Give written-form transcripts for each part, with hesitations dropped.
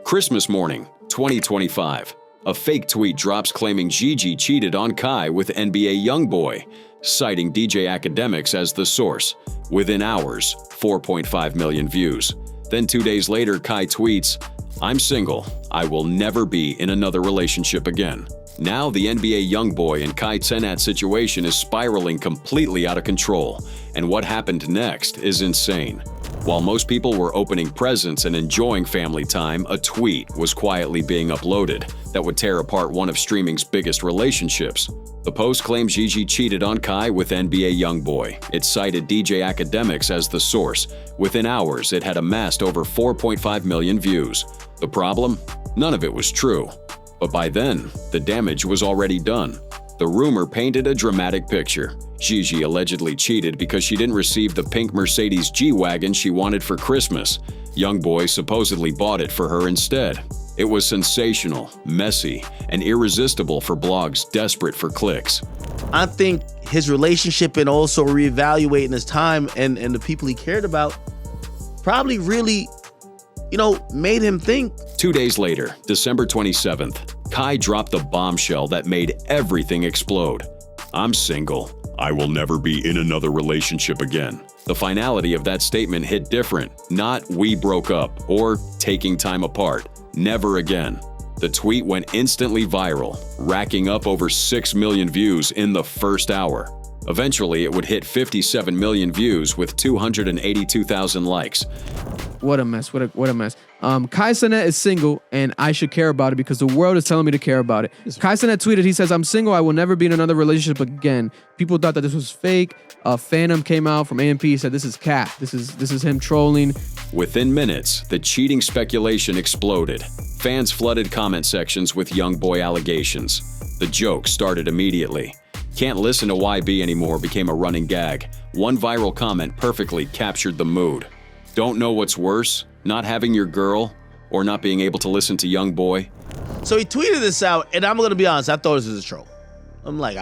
Christmas morning, 2025. A fake tweet drops claiming Gigi cheated on Kai with NBA YoungBoy, citing DJ Academiks as the source. Within hours, 4.5 million views. Then 2 days later, Kai tweets, "I'm single. I will never be in another relationship again." Now the NBA YoungBoy and Kai Cenat situation is spiraling completely out of control, and what happened next is insane. While most people were opening presents and enjoying family time, a tweet was quietly being uploaded that would tear apart one of streaming's biggest relationships. The post claimed Gigi cheated on Kai with NBA YoungBoy. It cited DJ Academiks as the source. Within hours, it had amassed over 4.5 million views. The problem? None of it was true. But by then, the damage was already done. The rumor painted a dramatic picture. Gigi allegedly cheated because she didn't receive the pink Mercedes G-Wagon she wanted for Christmas. YoungBoy supposedly bought it for her instead. It was sensational, messy, and irresistible for blogs desperate for clicks. I think his relationship and also reevaluating his time and the people he cared about probably really, made him think. 2 days later, December 27th, Kai dropped the bombshell that made everything explode. "I'm single. I will never be in another relationship again." The finality of that statement hit different. Not "we broke up" or "taking time apart." Never again. The tweet went instantly viral, racking up over 6 million views in the first hour. Eventually, it would hit 57 million views with 282,000 likes. What a mess. What a mess. Kai Cenat is single, and I should care about it because the world is telling me to care about it. Kai Cenat tweeted, he says, "I'm single. I will never be in another relationship again." People thought that this was fake. Phantom came out from AMP. He said, "This is cap. This is him trolling." Within minutes, the cheating speculation exploded. Fans flooded comment sections with YoungBoy allegations. The joke started immediately. "Can't listen to YB anymore" became a running gag. One viral comment perfectly captured the mood. Don't know what's worse, not having your girl or not being able to listen to YoungBoy? So he tweeted this out, and I'm going to be honest, I thought this was a troll. I'm like,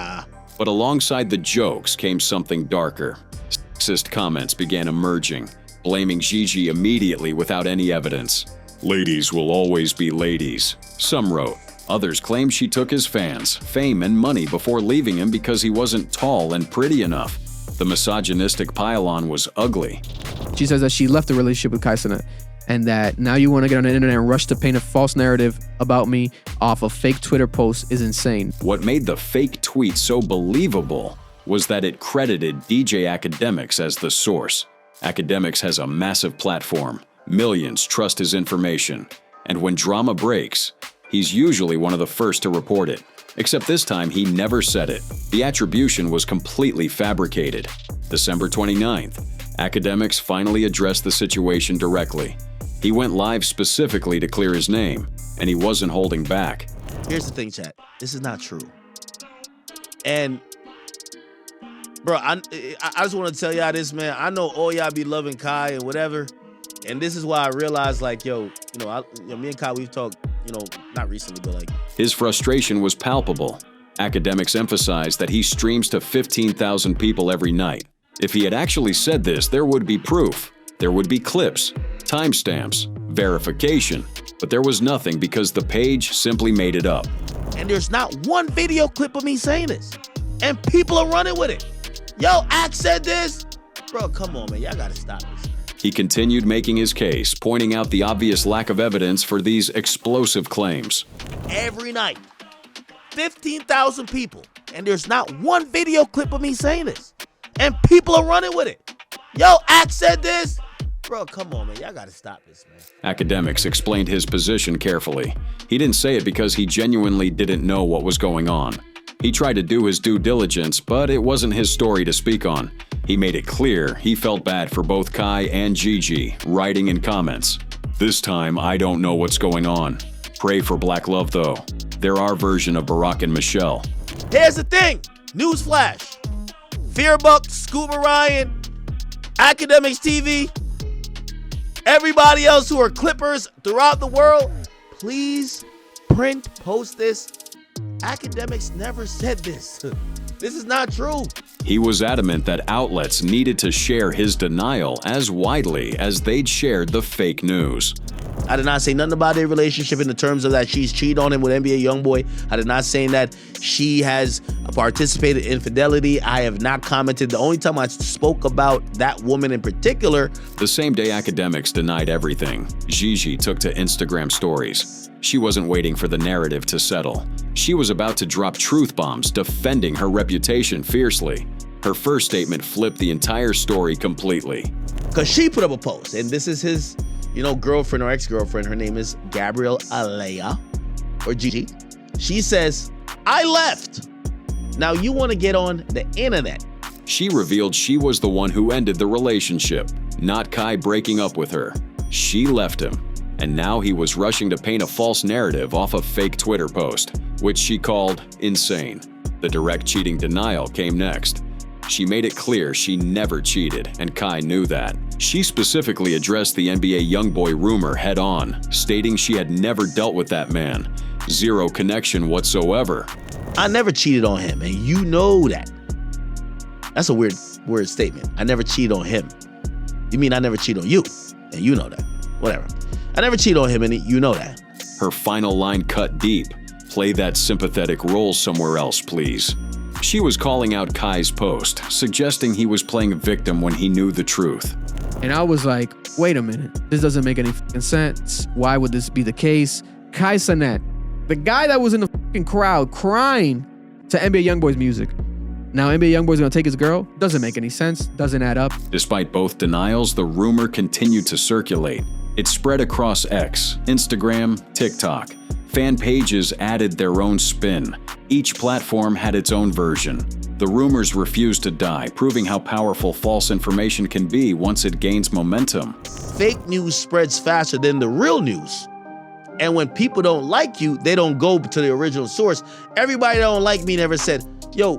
But alongside the jokes came something darker. Sexist comments began emerging, blaming Gigi immediately without any evidence. "Ladies will always be ladies," some wrote. Others claimed she took his fans, fame, and money before leaving him because he wasn't tall and pretty enough. The misogynistic pile-on was ugly. She says that she left the relationship with Kai Cenat and that now you want to get on the internet and rush to paint a false narrative about me off a fake Twitter post is insane. What made the fake tweet so believable was that it credited DJ Academiks as the source. Academiks has a massive platform. Millions trust his information. And when drama breaks, he's usually one of the first to report it. Except this time, he never said it. The attribution was completely fabricated. December 29th, Academiks finally addressed the situation directly. He went live specifically to clear his name, and he wasn't holding back. Here's the thing, chat. This is not true. And, bro, I just want to tell y'all this, man. I know all y'all be loving Kai and whatever. And this is why I realized, like, me and Kai, we've talked, not recently, but like. His frustration was palpable. Academiks emphasized that he streams to 15,000 people every night. If he had actually said this, there would be proof. There would be clips, timestamps, verification. But there was nothing because the page simply made it up. And there's not one video clip of me saying this. And people are running with it. Yo, Act said this. Bro, come on, man. Y'all gotta stop this. He continued making his case, pointing out the obvious lack of evidence for these explosive claims. Every night, 15,000 people, and there's not one video clip of me saying this. And people are running with it. Yo, Act said this. Bro, come on, man. Y'all gotta stop this, man. Academiks explained his position carefully. He didn't say it because he genuinely didn't know what was going on. He tried to do his due diligence, but it wasn't his story to speak on. He made it clear he felt bad for both Kai and Gigi, writing in comments, "This time, I don't know what's going on. Pray for black love, though. They're our version of Barack and Michelle." Here's the thing. Newsflash. Fearbuck, Scuba Ryan, Academiks TV, everybody else who are Clippers throughout the world, please post this. Academiks never said this. This is not true. He was adamant that outlets needed to share his denial as widely as they'd shared the fake news. I did not say nothing about their relationship in the terms of that she's cheated on him with NBA YoungBoy. I did not say that she has participated in infidelity. I have not commented. The only time I spoke about that woman in particular. The same day Academiks denied everything, Gigi took to Instagram stories. She wasn't waiting for the narrative to settle. She was about to drop truth bombs, defending her reputation fiercely. Her first statement flipped the entire story completely. Because she put up a post, and this is his, girlfriend or ex-girlfriend. Her name is Gabrielle Alea, or Gigi. She says, I left. Now you want to get on the internet. She revealed she was the one who ended the relationship, not Kai breaking up with her. She left him, and now he was rushing to paint a false narrative off a fake Twitter post, which she called insane. The direct cheating denial came next. She made it clear she never cheated, and Kai knew that. She specifically addressed the NBA YoungBoy rumor head-on, stating she had never dealt with that man. Zero connection whatsoever. I never cheated on him, and you know that. That's a weird statement. I never cheated on him. You mean I never cheated on you, and you know that. Whatever. I never cheated on him, and you know that. Her final line cut deep. Play that sympathetic role somewhere else, please. She was calling out Kai's post, suggesting he was playing victim when he knew the truth. And I was like, wait a minute. This doesn't make any fucking sense. Why would this be the case? Kai Cenat, the guy that was in the fucking crowd crying to NBA YoungBoy's music. Now NBA YoungBoy's gonna take his girl? Doesn't make any sense. Doesn't add up. Despite both denials, the rumor continued to circulate. It spread across X, Instagram, TikTok. Fan pages added their own spin. Each platform had its own version. The rumors refused to die, proving how powerful false information can be once it gains momentum. Fake news spreads faster than the real news. And when people don't like you, they don't go to the original source. Everybody that don't like me never said, yo,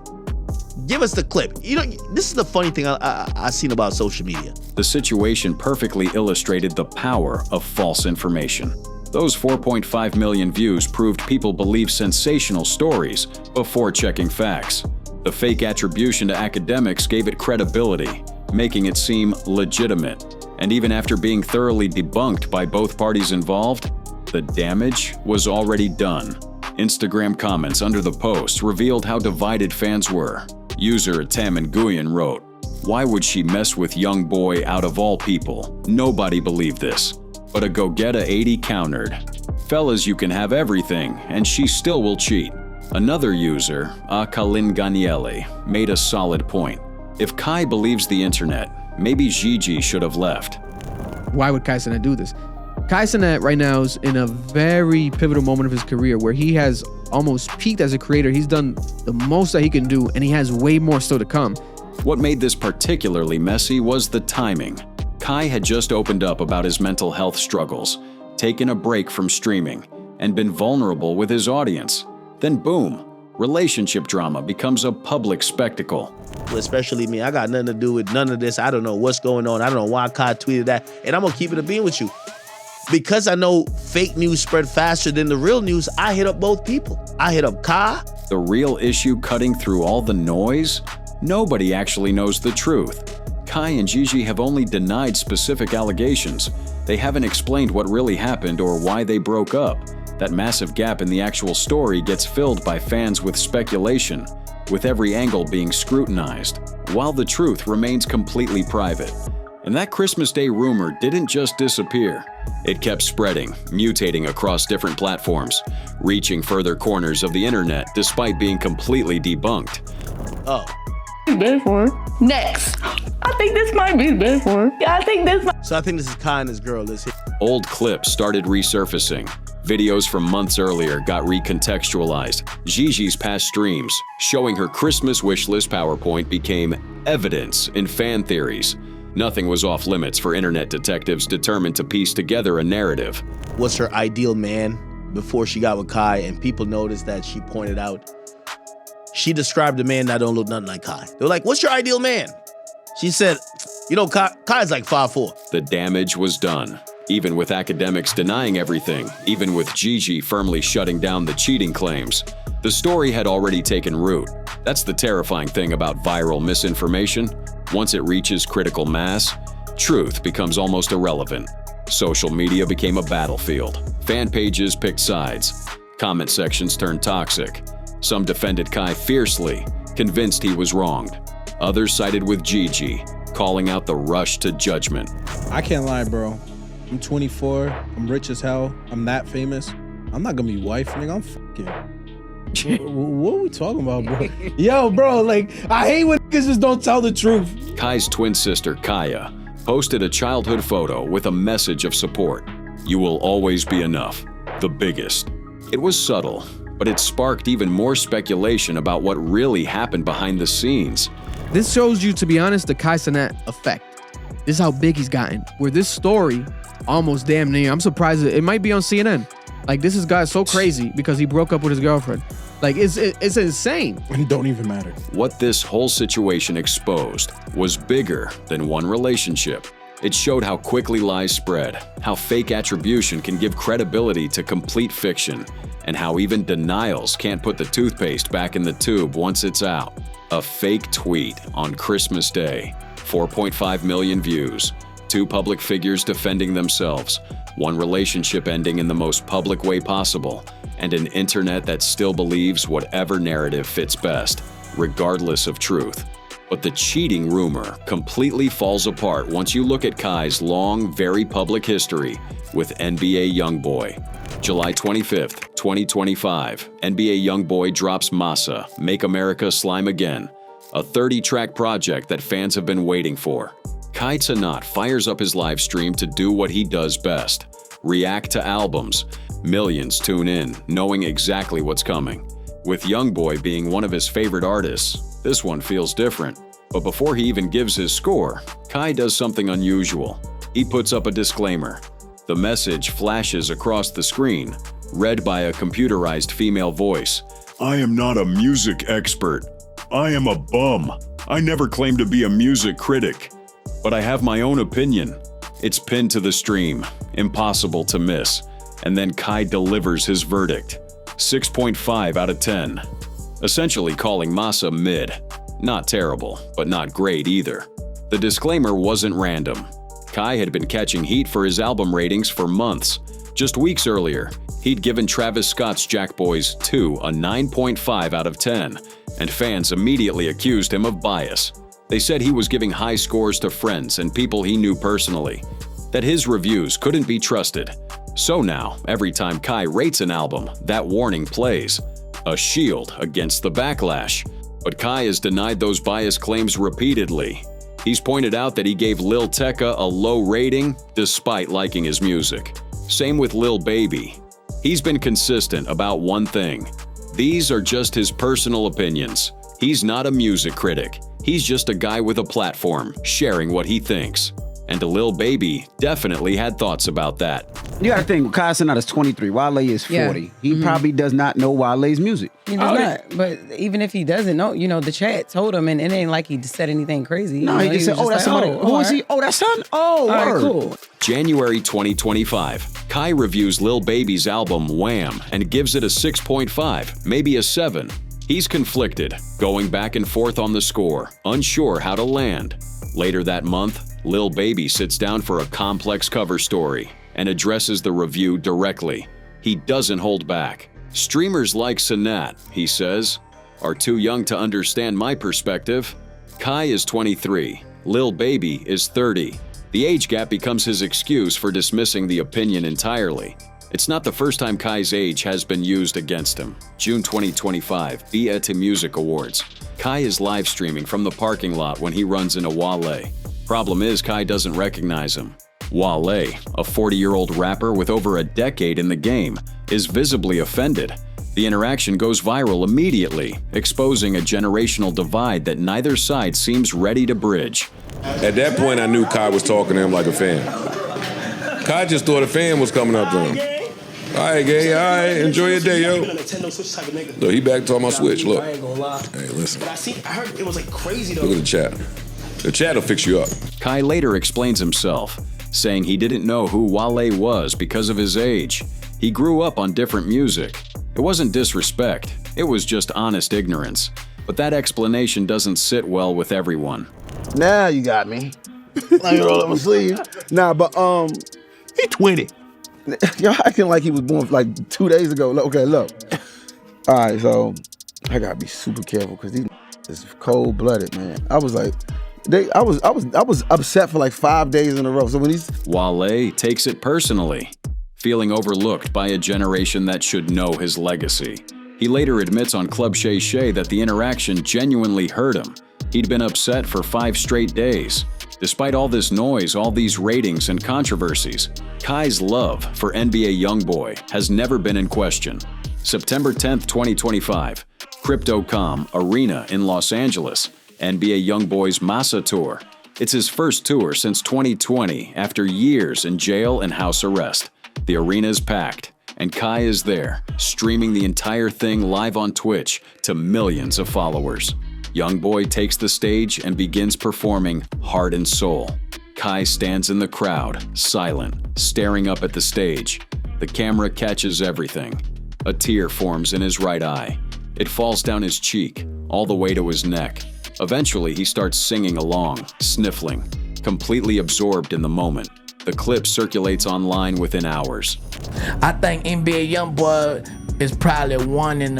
give us the clip. This is the funny thing I seen about social media. The situation perfectly illustrated the power of false information. Those 4.5 million views proved people believe sensational stories before checking facts. The fake attribution to Academiks gave it credibility, making it seem legitimate. And even after being thoroughly debunked by both parties involved, the damage was already done. Instagram comments under the post revealed how divided fans were. User Tam Nguyen wrote, "Why would she mess with YoungBoy out of all people? Nobody believed this." But a Gogeta 80 countered, "Fellas, you can have everything, and she still will cheat." Another user, Akalinganiele, made a solid point. If Kai believes the internet, maybe Gigi should have left. Why would Kai Cenat do this? Kai Cenat right now is in a very pivotal moment of his career where he has almost peaked as a creator. He's done the most that he can do, and he has way more still to come. What made this particularly messy was the timing. Kai had just opened up about his mental health struggles, taken a break from streaming, and been vulnerable with his audience. Then boom, relationship drama becomes a public spectacle. Especially me, I got nothing to do with none of this. I don't know what's going on. I don't know why Kai tweeted that. And I'm gonna keep it a bean with you. Because I know fake news spread faster than the real news, I hit up both people. I hit up Kai. The real issue cutting through all the noise? Nobody actually knows the truth. Kai and Gigi have only denied specific allegations. They haven't explained what really happened or why they broke up. That massive gap in the actual story gets filled by fans with speculation, with every angle being scrutinized, while the truth remains completely private. And that Christmas Day rumor didn't just disappear. It kept spreading, mutating across different platforms, reaching further corners of the internet despite being completely debunked. Oh. Bad for her. Next. I think this might be bad for her. Yeah, I think this might. So I think this is Kai and his girl. Let's hit. Old clips started resurfacing. Videos from months earlier got recontextualized. Gigi's past streams, showing her Christmas wishlist PowerPoint, became evidence in fan theories. Nothing was off limits for internet detectives determined to piece together a narrative. What's her ideal man before she got with Kai? And people noticed that she pointed out, she described a man that don't look nothing like Kai. They were like, what's your ideal man? She said, Kai's like 5'4". The damage was done. Even with Academiks denying everything, even with Gigi firmly shutting down the cheating claims, the story had already taken root. That's the terrifying thing about viral misinformation. Once it reaches critical mass, truth becomes almost irrelevant. Social media became a battlefield. Fan pages picked sides. Comment sections turned toxic. Some defended Kai fiercely, convinced he was wronged. Others sided with Gigi, calling out the rush to judgment. I can't lie, bro. I'm 24. I'm rich as hell. I'm that famous. I'm not gonna be wife, nigga. I'm fucking. What are we talking about, bro? Yo, bro, like, I hate when niggas just don't tell the truth. Kai's twin sister, Kaya, posted a childhood photo with a message of support. You will always be enough. The biggest. It was subtle, but it sparked even more speculation about what really happened behind the scenes. This shows you, to be honest, the Kai Cenat effect. This is how big he's gotten. Where this story, almost damn near, I'm surprised it might be on CNN. Like, this is guy so crazy because he broke up with his girlfriend. Like, it's insane. It don't even matter. What this whole situation exposed was bigger than one relationship. It showed how quickly lies spread, how fake attribution can give credibility to complete fiction, and how even denials can't put the toothpaste back in the tube once it's out. A fake tweet on Christmas Day, 4.5 million views, 2 public figures defending themselves, 1 relationship ending in the most public way possible, and an internet that still believes whatever narrative fits best, regardless of truth. But the cheating rumor completely falls apart once you look at Kai's long, very public history with NBA YoungBoy. July 25th, 2025, NBA YoungBoy drops Massa, Make America Slime Again, a 30-track project that fans have been waiting for. Kai Cenat fires up his live stream to do what he does best, react to albums. Millions tune in, knowing exactly what's coming. With YoungBoy being one of his favorite artists, this one feels different. But before he even gives his score, Kai does something unusual. He puts up a disclaimer. The message flashes across the screen, read by a computerized female voice. I am not a music expert. I am a bum. I never claimed to be a music critic. But I have my own opinion. It's pinned to the stream, impossible to miss. And then Kai delivers his verdict. 6.5 out of 10. Essentially calling Massa mid. Not terrible, but not great either. The disclaimer wasn't random. Kai had been catching heat for his album ratings for months. Just weeks earlier, he'd given Travis Scott's Jack Boys 2 a 9.5 out of 10, and fans immediately accused him of bias. They said he was giving high scores to friends and people he knew personally, that his reviews couldn't be trusted. So now, every time Kai rates an album, that warning plays. A shield against the backlash. But Kai has denied those bias claims repeatedly. He's pointed out that he gave Lil Tecca a low rating despite liking his music. Same with Lil Baby. He's been consistent about one thing. These are just his personal opinions. He's not a music critic. He's just a guy with a platform, sharing what he thinks. And Lil Baby definitely had thoughts about that. You gotta think, Kai Cenat is 23, Wale is 40. Yeah. He probably does not know Wale's music. He does not. But even if he doesn't know, the chat told him, and it ain't like he said anything crazy. No, he just said, was that's like, somebody. Who is he? Oh, that's son? Oh, All right, word. cool. January 2025, Kai reviews Lil Baby's album Wham and gives it a 6.5, maybe a 7. He's conflicted, going back and forth on the score, unsure how to land. Later that month, Lil Baby sits down for a complex cover story and addresses the review directly. He doesn't hold back. Streamers like Cenat, he says, are too young to understand my perspective. Kai is 23, Lil Baby is 30. The age gap becomes his excuse for dismissing the opinion entirely. It's not the first time Kai's age has been used against him. June 2025, BET Music Awards. Kai is live streaming from the parking lot when he runs into Wale. Problem is, Kai doesn't recognize him. Wale, a 40-year-old rapper with over a decade in the game, is visibly offended. The interaction goes viral immediately, exposing a generational divide that neither side seems ready to bridge. At that point, I knew Kai was talking to him like a fan. Kai just thought a fan was coming up to him. All right, gay. All right, enjoy your day, yo. Look, he back to my Switch. Look. Hey, listen. But I heard it was like crazy though. Look at the chat. The chat will fix you up. Kai later explains himself, saying he didn't know who Wale was because of his age. He grew up on different music. It wasn't disrespect, it was just honest ignorance. But that explanation doesn't sit well with everyone. Now you got me. Let me roll up my sleeve. Nah, but He 20. Y'all acting like he was born like 2 days ago. Okay, look. All right, so I gotta be super careful because these is cold-blooded, man. I was like, I was upset for like 5 days in a row. So when he's Wale takes it personally, feeling overlooked by a generation that should know his legacy. He later admits on Club Shay Shay that the interaction genuinely hurt him. He'd been upset for 5 straight days. Despite all this noise, all these ratings and controversies, Kai's love for NBA YoungBoy has never been in question. September 10th, 2025, Crypto.com Arena in Los Angeles, NBA YoungBoy's Massa Tour. It's his first tour since 2020 after years in jail and house arrest. The arena is packed, and Kai is there, streaming the entire thing live on Twitch to millions of followers. YoungBoy takes the stage and begins performing Heart and Soul. Kai stands in the crowd, silent, staring up at the stage. The camera catches everything. A tear forms in his right eye. It falls down his cheek, all the way to his neck. Eventually, he starts singing along, sniffling, completely absorbed in the moment. The clip circulates online within hours. I think NBA YoungBoy is probably one in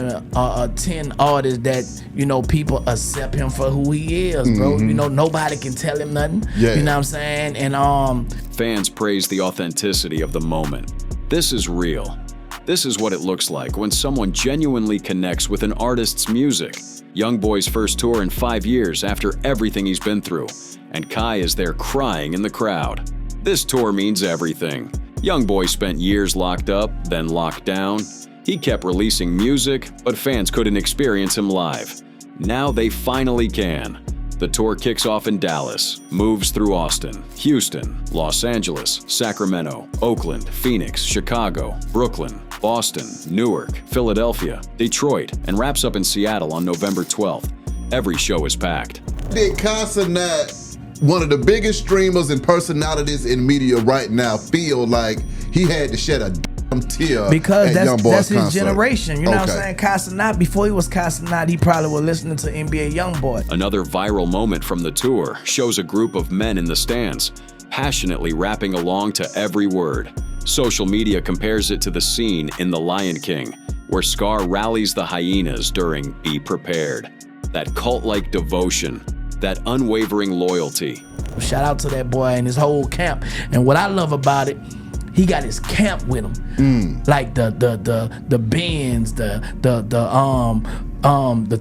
10 artists that, you know, people accept him for who he is, bro. You know, nobody can tell him nothing. You know what I'm saying? And fans praise the authenticity of the moment. This is real. This is what it looks like when someone genuinely connects with an artist's music. YoungBoy's first tour in 5 years after everything he's been through, and Kai is there crying in the crowd. This tour means everything. YoungBoy spent years locked up, then locked down. He kept releasing music, but fans couldn't experience him live. Now they finally can. The tour kicks off in Dallas, moves through Austin, Houston, Los Angeles, Sacramento, Oakland, Phoenix, Chicago, Brooklyn, Boston, Newark, Philadelphia, Detroit, and wraps up in Seattle on November 12th. Every show is packed. Did Cenat, one of the biggest streamers and personalities in media right now, feel like he had to shed a damn tear because at that's his concert? generation. You know what I'm saying? Cenat, before he was Cenat, he probably was listening to NBA YoungBoy. Another viral moment from the tour shows a group of men in the stands, passionately rapping along to every word. Social media compares it to the scene in The Lion King, where Scar rallies the hyenas during Be Prepared. That cult-like devotion, that unwavering loyalty. Shout out to that boy and his whole camp. And what I love about it, he got his camp with him. Like the Benz, the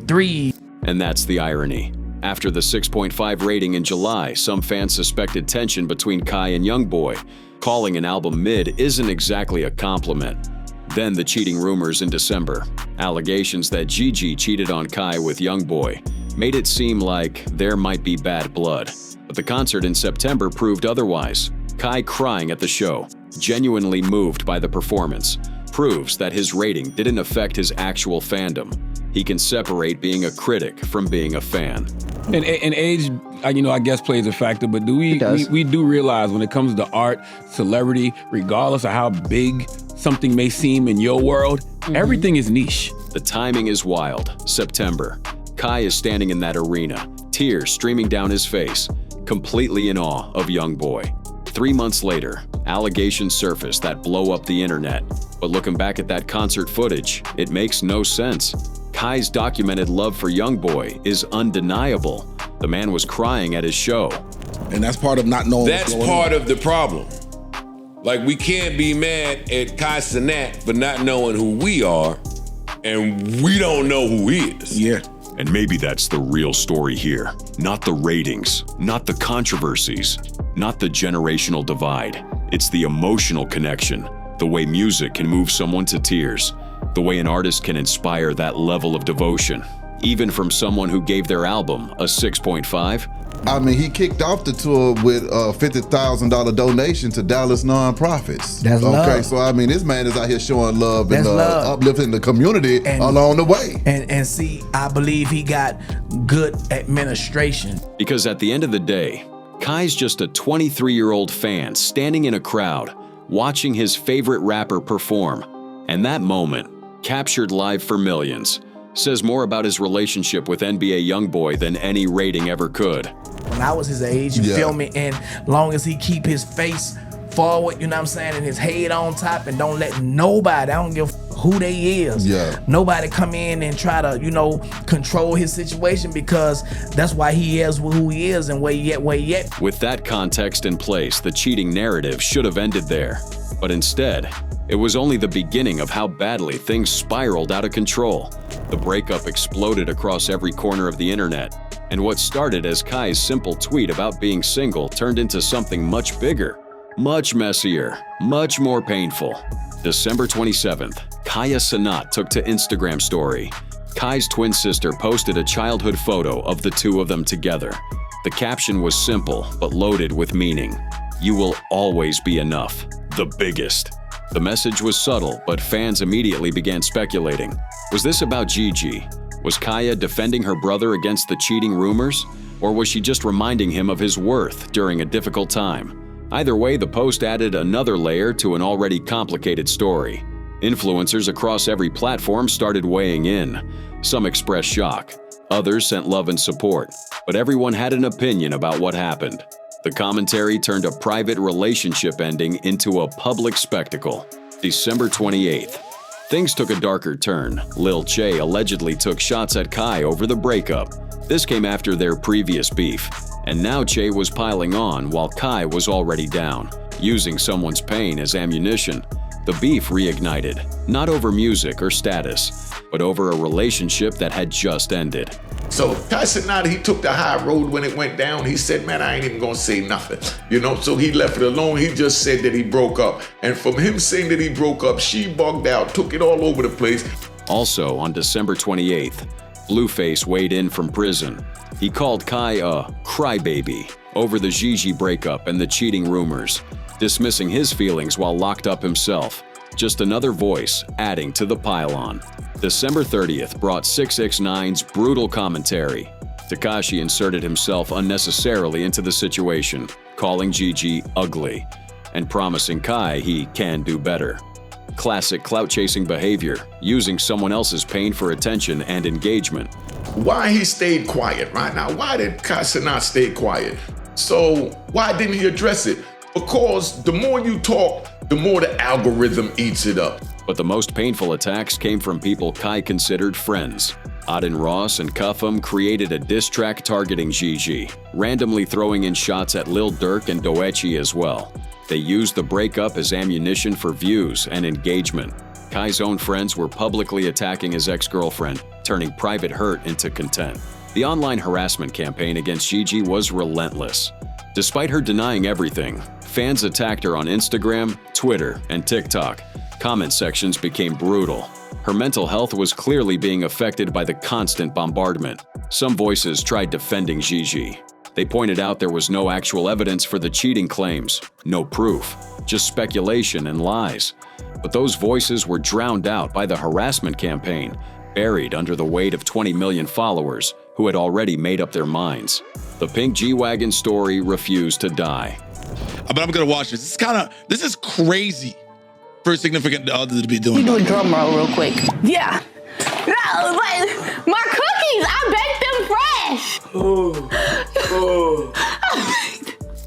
3. And that's the irony. After the 6.5 rating in July, some fans suspected tension between Kai and YoungBoy. Calling an album mid isn't exactly a compliment. Then the cheating rumors in December. Allegations that Gigi cheated on Kai with YoungBoy made it seem like there might be bad blood. But the concert in September proved otherwise. Kai crying at the show, genuinely moved by the performance, proves that his rating didn't affect his actual fandom. He can separate being a critic from being a fan. And age, you know, I guess plays a factor, but we do realize when it comes to art, celebrity, regardless of how big something may seem in your world, everything is niche. The timing is wild. September. Kai is standing in that arena, tears streaming down his face, completely in awe of YoungBoy. 3 months later, allegations surface that blow up the internet. But looking back at that concert footage, it makes no sense. Kai's documented love for YoungBoy is undeniable. The man was crying at his show. And that's part of not knowing That's part of the problem. Like, we can't be mad at Cenat for not knowing who we are, and we don't know who he is. Yeah. And maybe that's the real story here. Not the ratings, not the controversies, not the generational divide. It's the emotional connection, the way music can move someone to tears, the way an artist can inspire that level of devotion, even from someone who gave their album a 6.5. I mean, he kicked off the tour with a $50,000 donation to Dallas nonprofits. That's love. Okay, so I mean, this man is out here showing love and uplifting the community along the way. And see, I believe he got good administration. Because at the end of the day, Kai's just a 23-year-old fan standing in a crowd, watching his favorite rapper perform. And that moment, captured live for millions, says more about his relationship with NBA YoungBoy than any rating ever could. When I was his age, you feel me? And long as he keep his face forward, you know what I'm saying, and his head on top, and don't let nobody, I don't give who they is. Yeah. Nobody come in and try to, control his situation, because that's why he is who he is and where he at. With that context in place, the cheating narrative should have ended there. But instead, it was only the beginning of how badly things spiraled out of control. The breakup exploded across every corner of the internet, and what started as Kai's simple tweet about being single turned into something much bigger, much messier, much more painful. December 27th, Kaya Cenat took to Instagram story. Kai's twin sister posted a childhood photo of the two of them together. The caption was simple but loaded with meaning. "You will always be enough. The biggest." The message was subtle, but fans immediately began speculating. Was this about Gigi? Was Kaya defending her brother against the cheating rumors? Or was she just reminding him of his worth during a difficult time? Either way, the post added another layer to an already complicated story. Influencers across every platform started weighing in. Some expressed shock, others sent love and support, but everyone had an opinion about what happened. The commentary turned a private relationship ending into a public spectacle. December 28th. Things took a darker turn. Lil Che allegedly took shots at Kai over the breakup. This came after their previous beef, and now Che was piling on while Kai was already down, using someone's pain as ammunition. The beef reignited, not over music or status, but over a relationship that had just ended. So Kai Cenat, he took the high road when it went down. He said, man, I ain't even gonna say nothing. So he left it alone. He just said that he broke up. And from him saying that he broke up, she bugged out, took it all over the place. Also on December 28th, Blueface weighed in from prison. He called Kai a crybaby over the Gigi breakup and the cheating rumors, dismissing his feelings while locked up himself. Just another voice adding to the pile-on. December 30th brought 6ix9ine's brutal commentary. Tekashi inserted himself unnecessarily into the situation, calling Gigi ugly, and promising Kai he can do better. Classic clout-chasing behavior, using someone else's pain for attention and engagement. Why he stayed quiet right now? Why did Kai Cenat stay quiet? So why didn't he address it? Because the more you talk, the more the algorithm eats it up. But the most painful attacks came from people Kai considered friends. Aden Ross and Cuffham created a diss track targeting Gigi, randomly throwing in shots at Lil Durk and Doechii as well. They used the breakup as ammunition for views and engagement. Kai's own friends were publicly attacking his ex-girlfriend, turning private hurt into content. The online harassment campaign against Gigi was relentless. Despite her denying everything, fans attacked her on Instagram, Twitter, and TikTok. Comment sections became brutal. Her mental health was clearly being affected by the constant bombardment. Some voices tried defending Gigi. They pointed out there was no actual evidence for the cheating claims, no proof, just speculation and lies. But those voices were drowned out by the harassment campaign, buried under the weight of 20 million followers who had already made up their minds. The Pink G-Wagon story refused to die. But I'm gonna watch this. This is crazy for a significant other to be doing. You do a drum roll real quick. Yeah. No, but my cookies, I baked them fresh.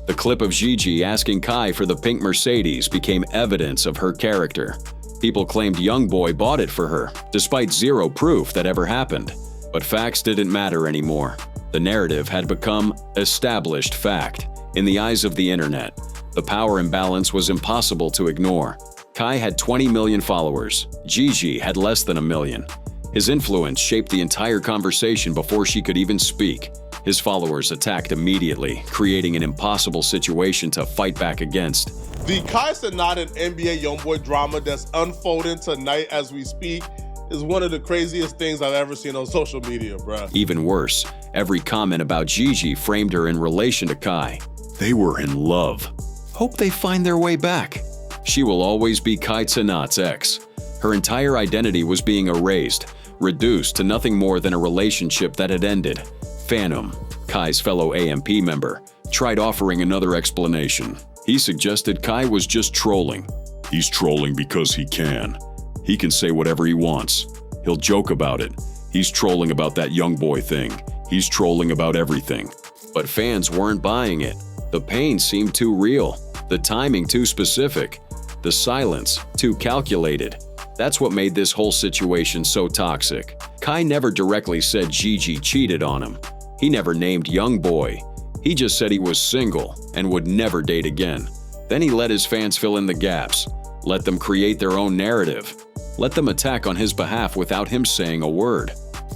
The clip of Gigi asking Kai for the pink Mercedes became evidence of her character. People claimed YoungBoy bought it for her, despite zero proof that ever happened. But facts didn't matter anymore. The narrative had become established fact. In the eyes of the internet, the power imbalance was impossible to ignore. Kai had 20 million followers. Gigi had less than 1 million. His influence shaped the entire conversation before she could even speak. His followers attacked immediately, creating an impossible situation to fight back against. The Kai Cenat and NBA YoungBoy drama that's unfolding tonight as we speak is one of the craziest things I've ever seen on social media, bruh. Even worse, every comment about Gigi framed her in relation to Kai. They were in love. Hope they find their way back. She will always be Kai Cenat's ex. Her entire identity was being erased, reduced to nothing more than a relationship that had ended. Phantom, Kai's fellow AMP member, tried offering another explanation. He suggested Kai was just trolling. He's trolling because he can. He can say whatever he wants. He'll joke about it. He's trolling about that YoungBoy thing. He's trolling about everything. But fans weren't buying it. The pain seemed too real. The timing too specific. The silence too calculated. That's what made this whole situation so toxic. Kai never directly said Gigi cheated on him. He never named YoungBoy. He just said he was single and would never date again. Then he let his fans fill in the gaps. Let them create their own narrative. Let them attack on his behalf without him saying a word.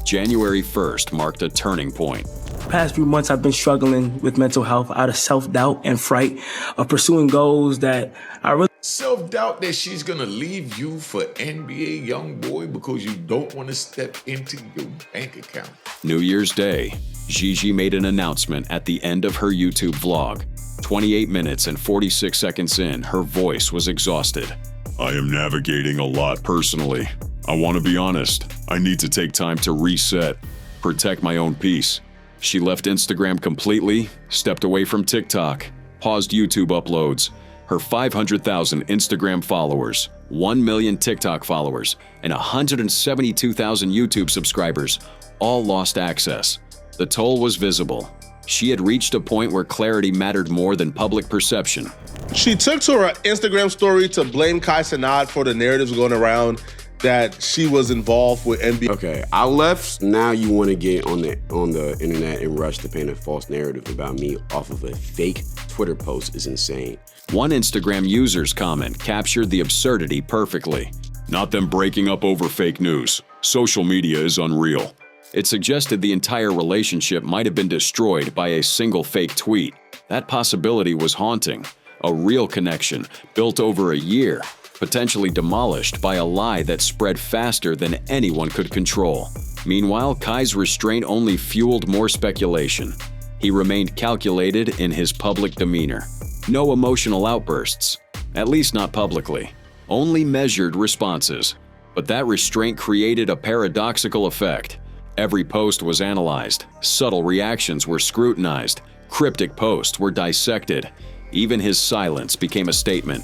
January 1st marked a turning point. Past few months, I've been struggling with mental health out of self-doubt and fright of pursuing goals that I really... Self-doubt that she's gonna leave you for NBA YoungBoy because you don't want to step into your bank account. New Year's Day, Gigi made an announcement at the end of her YouTube vlog. 28 minutes and 46 seconds in, her voice was exhausted. I am navigating a lot personally. I want to be honest. I need to take time to reset, protect my own peace. She left Instagram completely, stepped away from TikTok, paused YouTube uploads. Her 500,000 Instagram followers, 1 million TikTok followers, and 172,000 YouTube subscribers all lost access. The toll was visible. She had reached a point where clarity mattered more than public perception. She took to her Instagram story to blame Cenat for the narratives going around that she was involved with NBA. Okay, I left. Now you want to get on the internet and rush to paint a false narrative about me off of a fake Twitter post is insane. One Instagram user's comment captured the absurdity perfectly. Not them breaking up over fake news. Social media is unreal. It suggested the entire relationship might have been destroyed by a single fake tweet. That possibility was haunting. A real connection, built over a year, potentially demolished by a lie that spread faster than anyone could control. Meanwhile, Kai's restraint only fueled more speculation. He remained calculated in his public demeanor. No emotional outbursts, at least not publicly. Only measured responses. But that restraint created a paradoxical effect. Every post was analyzed, subtle reactions were scrutinized, cryptic posts were dissected. Even his silence became a statement.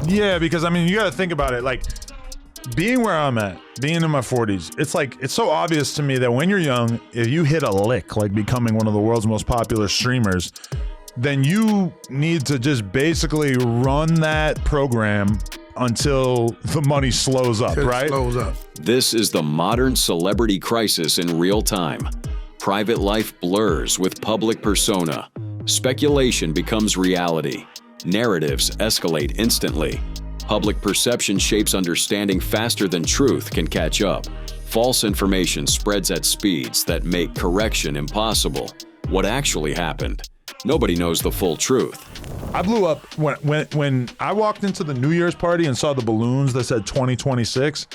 Yeah, because I mean, you gotta think about it, like, being where I'm at, being in my 40s, it's so obvious to me that when you're young, if you hit a lick, like becoming one of the world's most popular streamers, then you need to just basically run that program until the money slows up, right? Slows up. This is the modern celebrity crisis in real time. Private life blurs with public persona. Speculation becomes reality. Narratives escalate instantly. Public perception shapes understanding faster than truth can catch up. False information spreads at speeds that make correction impossible. What actually happened? Nobody knows the full truth. I blew up when I walked into the New Year's party and saw the balloons that said 2026.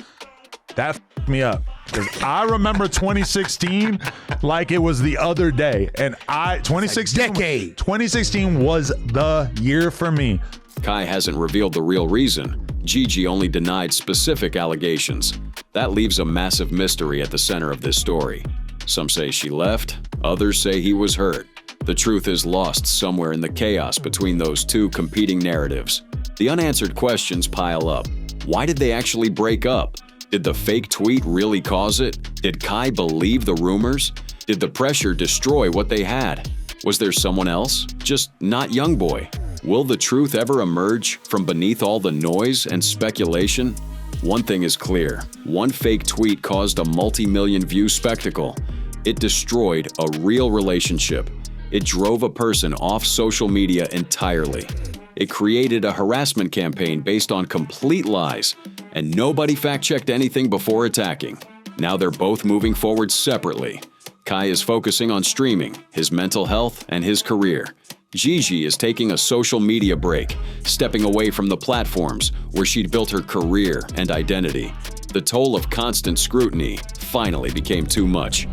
That f***ed me up. Because I remember 2016 like it was the other day. And 2016 was the year for me. Kai hasn't revealed the real reason. Gigi only denied specific allegations. That leaves a massive mystery at the center of this story. Some say she left, others say he was hurt. The truth is lost somewhere in the chaos between those two competing narratives. The unanswered questions pile up. Why did they actually break up? Did the fake tweet really cause it? Did Kai believe the rumors? Did the pressure destroy what they had? Was there someone else? Just not YoungBoy? Will the truth ever emerge from beneath all the noise and speculation? One thing is clear. One fake tweet caused a multi-million view spectacle. It destroyed a real relationship. It drove a person off social media entirely. It created a harassment campaign based on complete lies, and nobody fact-checked anything before attacking. Now they're both moving forward separately. Kai is focusing on streaming, his mental health, and his career. Gigi is taking a social media break, stepping away from the platforms where she'd built her career and identity. The toll of constant scrutiny finally became too much.